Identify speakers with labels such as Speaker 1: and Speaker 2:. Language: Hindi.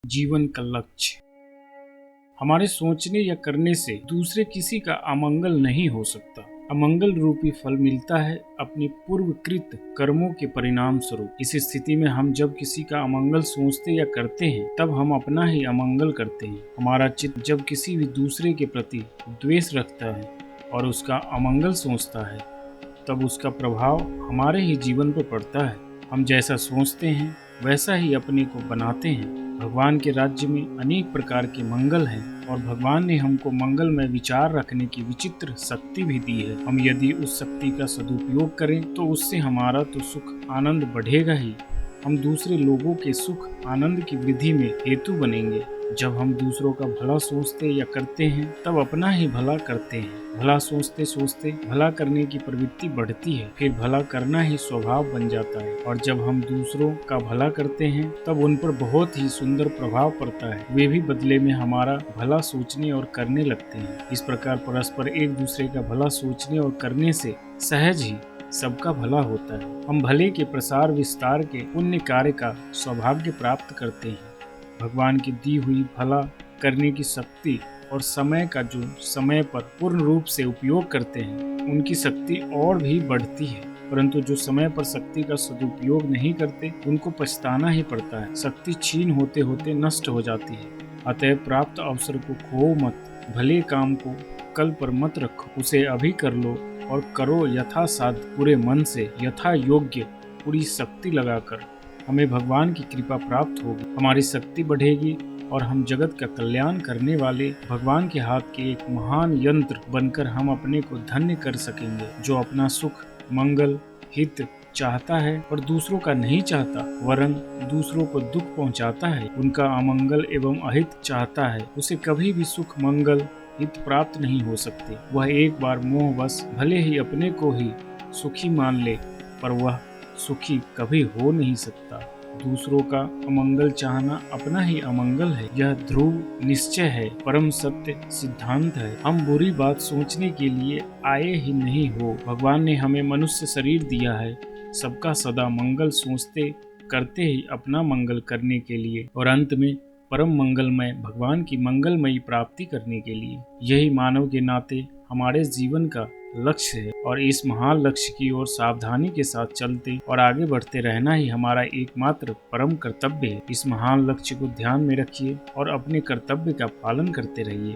Speaker 1: जीवन का लक्ष्य। हमारे सोचने या करने से दूसरे किसी का अमंगल नहीं हो सकता। अमंगल रूपी फल मिलता है अपने पूर्वकृत कर्मों के परिणाम स्वरूप। इस स्थिति में हम जब किसी का अमंगल सोचते या करते हैं तब हम अपना ही अमंगल करते हैं। हमारा चित्त जब किसी भी दूसरे के प्रति द्वेष रखता है और उसका अमंगल सोचता है तब उसका प्रभाव हमारे ही जीवन पर पड़ता है। हम जैसा सोचते हैं वैसा ही अपने को बनाते हैं। भगवान के राज्य में अनेक प्रकार के मंगल हैं और भगवान ने हमको मंगलमय विचार रखने की विचित्र शक्ति भी दी है। हम यदि उस शक्ति का सदुपयोग करें तो उससे हमारा तो सुख आनंद बढ़ेगा ही, हम दूसरे लोगों के सुख आनंद की वृद्धि में हेतु बनेंगे। जब हम दूसरों का भला सोचते या करते हैं तब अपना ही भला करते हैं। भला सोचते सोचते भला करने की प्रवृत्ति बढ़ती है, फिर भला करना ही स्वभाव बन जाता है। और जब हम दूसरों का भला करते हैं तब उन पर बहुत ही सुंदर प्रभाव पड़ता है। वे भी बदले में हमारा भला सोचने और करने लगते हैं। इस प्रकार परस्पर एक दूसरे का भला सोचने और करने से सहज ही सबका भला होता है। हम भले के प्रसार विस्तार के पुण्य कार्य का सौभाग्य प्राप्त करते हैं। भगवान की दी हुई भला करने की शक्ति और समय का जो समय पर पूर्ण रूप से उपयोग करते हैं उनकी शक्ति और भी बढ़ती है, परंतु जो समय पर शक्ति का सदुपयोग नहीं करते उनको पछताना ही पड़ता है। शक्ति क्षीण होते होते नष्ट हो जाती है। अतः प्राप्त अवसर को खो मत। भले काम को कल पर मत रखो, उसे अभी कर लो और करो यथासाध्य पूरे मन से, यथा योग्य पूरी शक्ति लगाकर। हमें भगवान की कृपा प्राप्त होगी, हमारी शक्ति बढ़ेगी और हम जगत का कल्याण करने वाले भगवान के हाथ के एक महान यंत्र बनकर हम अपने को धन्य कर सकेंगे। जो अपना सुख मंगल हित चाहता है और दूसरों का नहीं चाहता, वरन दूसरों को दुख पहुंचाता है, उनका अमंगल एवं अहित चाहता है, उसे कभी भी सुख मंगल हित प्राप्त नहीं हो सकते। वह एक बार मोहवश भले ही अपने को ही सुखी मान ले, पर वह सुखी कभी हो नहीं सकता। दूसरों का अमंगल चाहना अपना ही अमंगल है, यह ध्रुव निश्चय है, परम सत्य सिद्धांत है। हम बुरी बात सोचने के लिए आए ही नहीं हो। भगवान ने हमें मनुष्य शरीर दिया है सबका सदा मंगल सोचते करते ही अपना मंगल करने के लिए और अंत में परम मंगलमय भगवान की मंगलमयी प्राप्ति करने के लिए। यही मानव के नाते हमारे जीवन का लक्ष्य है और इस महान लक्ष्य की ओर सावधानी के साथ चलते और आगे बढ़ते रहना ही हमारा एकमात्र परम कर्तव्य है। इस महान लक्ष्य को ध्यान में रखिए और अपने कर्तव्य का पालन करते रहिए।